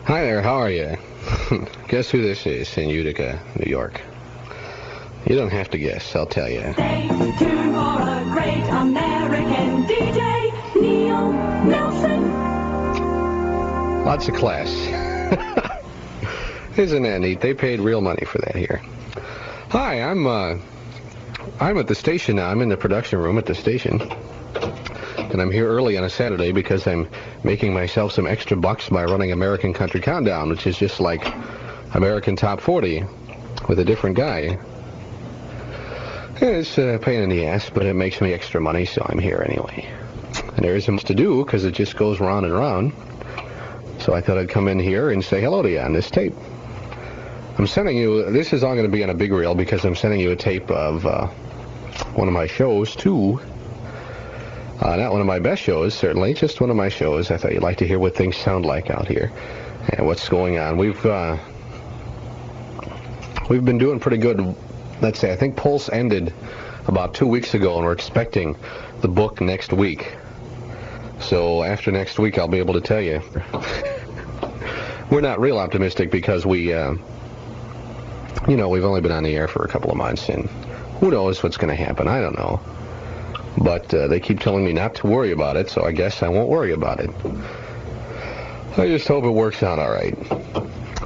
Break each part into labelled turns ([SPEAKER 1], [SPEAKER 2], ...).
[SPEAKER 1] Hi there, how are you? Guess who this is in Utica, New York? You don't have to guess, I'll tell you.
[SPEAKER 2] Stay tuned for a great American DJ, Neal Nelson.
[SPEAKER 1] Lots of class. Isn't that neat? They paid real money for that here. Hi, I'm at the station now. I'm in the production room at the station. And I'm here early on a Saturday because I'm making myself some extra bucks by running American Country Countdown, which is just like American Top 40 with a different guy. It's a pain in the ass, but it makes me extra money, so I'm here anyway. And there isn't much to do because it just goes round and round. So I thought I'd come in here and say hello to you on this tape. I'm sending you, this is all going to be on a big reel because I'm sending you a tape of one of my shows, too. Not one of my best shows, certainly, just one of my shows. I thought you'd like to hear what things sound like out here and what's going on. We've been doing pretty good. Let's say, I think Pulse ended about 2 weeks ago, and we're expecting the book next week. So after next week, I'll be able to tell you. We're not real optimistic because we've only been on the air for a couple of months, and who knows what's going to happen. I don't know. But they keep telling me not to worry about it, so I guess I won't worry about it. I just hope it works out all right.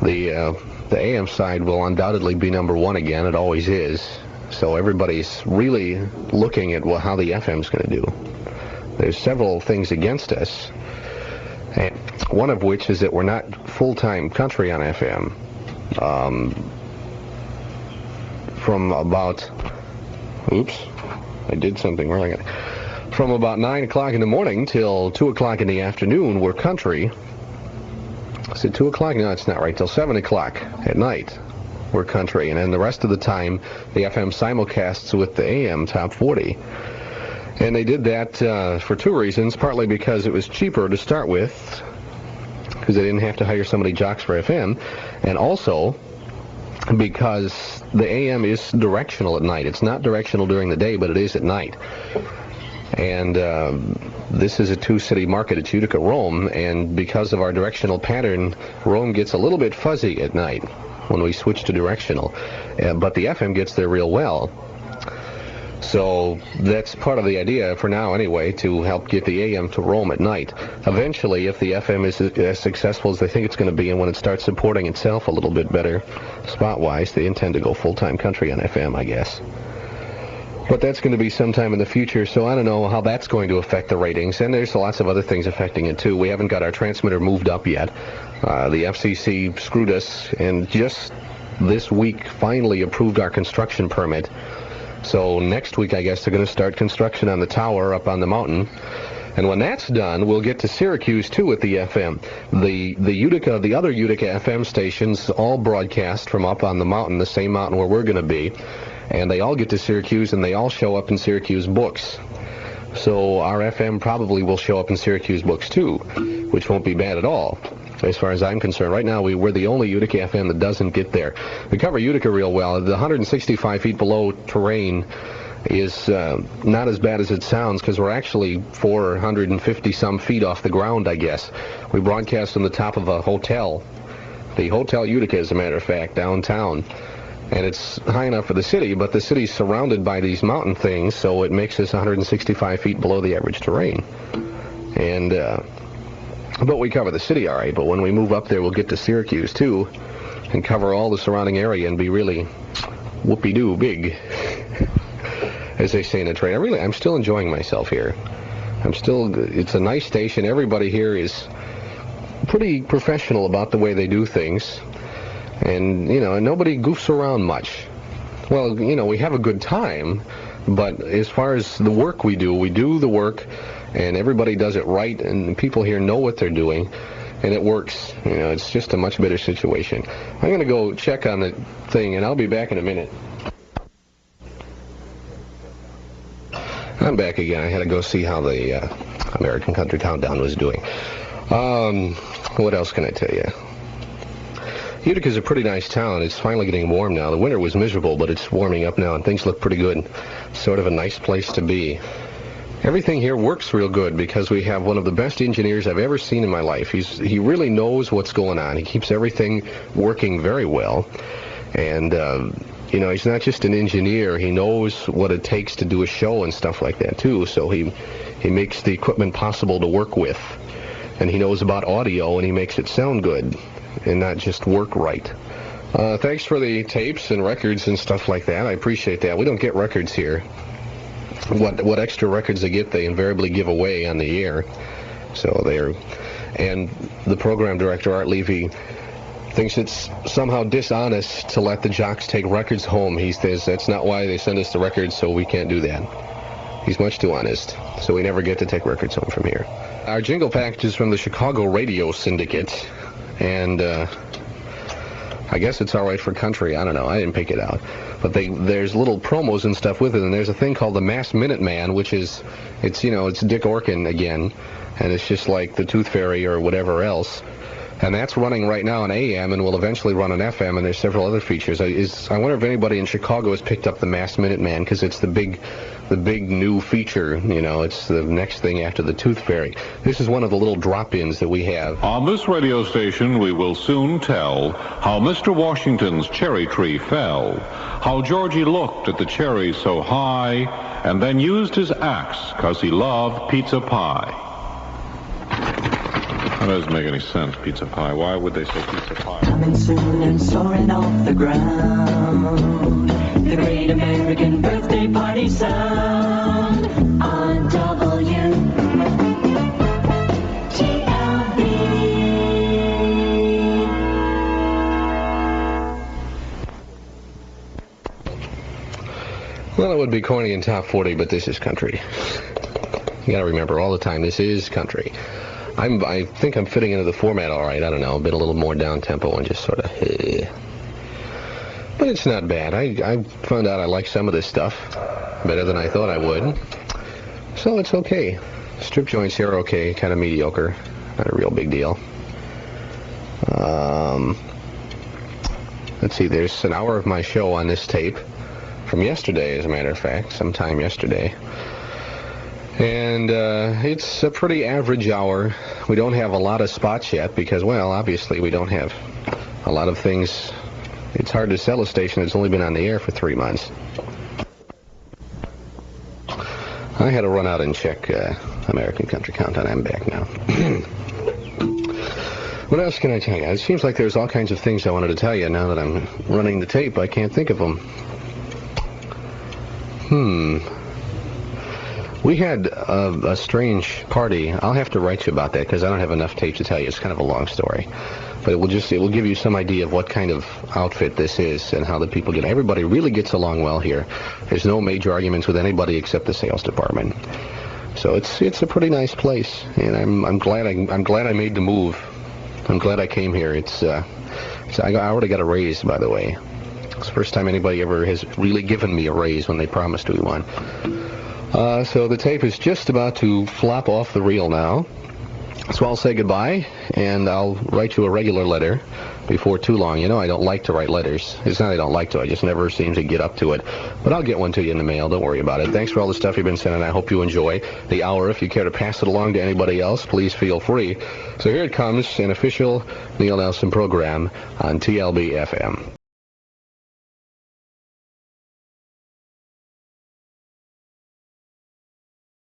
[SPEAKER 1] The AM side will undoubtedly be number one again. It always is. So everybody's really looking at how the FM's going to do. There's several things against us, and one of which is that we're not full-time country on FM. From about... Oops. I did something wrong. From about 9 o'clock in the morning till 2 o'clock in the afternoon, we're country. Is it 2 o'clock? No, it's not right. Till 7 o'clock at night, we're country. And then the rest of the time, the FM simulcasts with the AM Top 40. And they did that for two reasons. Partly because it was cheaper to start with, because they didn't have to hire so many jocks for FM. And also because the AM is directional at night. It's not directional during the day, but it is at night. And this is a two-city market. It's Utica, Rome, and because of our directional pattern, Rome gets a little bit fuzzy at night when we switch to directional. But the FM gets there real well. So that's part of the idea, for now anyway, to help get the AM to Rome at night. Eventually, if the FM is as successful as they think it's going to be, and when it starts supporting itself a little bit better spot-wise, they intend to go full-time country on FM, I guess. But that's going to be sometime in the future, so I don't know how that's going to affect the ratings. And there's lots of other things affecting it, too. We haven't got our transmitter moved up yet. The FCC screwed us, and just this week finally approved our construction permit. So next week, I guess, they're going to start construction on the tower up on the mountain. And when that's done, we'll get to Syracuse, too, with the FM. The other Utica FM stations all broadcast from up on the mountain, the same mountain where we're going to be. And they all get to Syracuse, and they all show up in Syracuse books. So our FM probably will show up in Syracuse books, too, which won't be bad at all, as far as I'm concerned. Right now, we're the only Utica FM that doesn't get there. We cover Utica real well. The 165 feet below terrain is not as bad as it sounds, because we're actually 450-some feet off the ground, I guess. We broadcast on the top of a hotel, the Hotel Utica, as a matter of fact, downtown. And it's high enough for the city, but the city's surrounded by these mountain things, so it makes us 165 feet below the average terrain. And but we cover the city all right, but when we move up there, we'll get to Syracuse, too, and cover all the surrounding area and be really whoopee-doo big, as they say in the trade. I'm still enjoying myself here. It's a nice station. Everybody here is pretty professional about the way they do things. And, nobody goofs around much. Well, we have a good time, but as far as the work we do the work, and everybody does it right, and people here know what they're doing, and it works. It's just a much better situation. I'm going to go check on the thing, and I'll be back in a minute. I'm back again. I had to go see how the American Country Countdown was doing. What else can I tell you? Utica's a pretty nice town. It's finally getting warm now. The winter was miserable, but it's warming up now, and things look pretty good. Sort of a nice place to be. Everything here works real good because we have one of the best engineers I've ever seen in my life. He really knows what's going on. He keeps everything working very well. And, he's not just an engineer. He knows what it takes to do a show and stuff like that, too. So he makes the equipment possible to work with. And he knows about audio, and he makes it sound good and not just work right. Thanks for the tapes and records and stuff like that. I appreciate that. We don't get records here. What extra records they get, they invariably give away on the air. And the program director, Art Levy, thinks it's somehow dishonest to let the jocks take records home. He says that's not why they send us the records, so we can't do that. He's much too honest, so we never get to take records home from here. Our jingle package is from the Chicago Radio Syndicate, and I guess it's all right for country. I don't know. I didn't pick it out. But there's little promos and stuff with it, and there's a thing called the Mass Minute Man, which is, it's Dick Orkin again, and it's just like the Tooth Fairy or whatever else. And that's running right now on AM and will eventually run on FM, and there's several other features. I wonder if anybody in Chicago has picked up the Mass Minute Man, because it's the big new feature. It's the next thing after the Tooth Fairy. This is one of the little drop-ins that we have.
[SPEAKER 3] On this radio station, we will soon tell how Mr. Washington's cherry tree fell, how Georgie looked at the cherry so high, and then used his axe because he loved pizza pie. That doesn't make any sense, pizza pie. Why would they say pizza pie?
[SPEAKER 2] Coming soon and soaring off the ground, the great American birthday party sound on WTLB.
[SPEAKER 1] Well, it would be corny in top 40, but this is country. You gotta remember all the time, this is country. I think I'm fitting into the format all right. I don't know, a bit a little more down-tempo and just sort of... But it's not bad. I found out I like some of this stuff better than I thought I would. So it's okay. Strip joints here are okay, kind of mediocre. Not a real big deal. Let's see, there's an hour of my show on this tape from yesterday, as a matter of fact, sometime yesterday. And it's a pretty average hour. We don't have a lot of spots yet because, well, obviously we don't have a lot of things. It's hard to sell a station that's only been on the air for 3 months. I had to run out and check American Country Countdown. I'm back now. What else can I tell you? It seems like there's all kinds of things I wanted to tell you. Now that I'm running the tape, I can't think of them. We had a strange party. I'll have to write you about that because I don't have enough tape to tell you. It's kind of a long story. But it will give you some idea of what kind of outfit this is and how the people get. Everybody really gets along well here. There's no major arguments with anybody except the sales department. So it's a pretty nice place, and I'm glad I made the move. I'm glad I came here. I already got a raise, by the way. It's the first time anybody ever has really given me a raise when they promised me one. So the tape is just about to flop off the reel now. So I'll say goodbye, and I'll write you a regular letter before too long. I don't like to write letters. It's not I don't like to. I just never seem to get up to it. But I'll get one to you in the mail. Don't worry about it. Thanks for all the stuff you've been sending. I hope you enjoy the hour. If you care to pass it along to anybody else, please feel free. So here it comes, an official Neal Nelson program on TLB FM.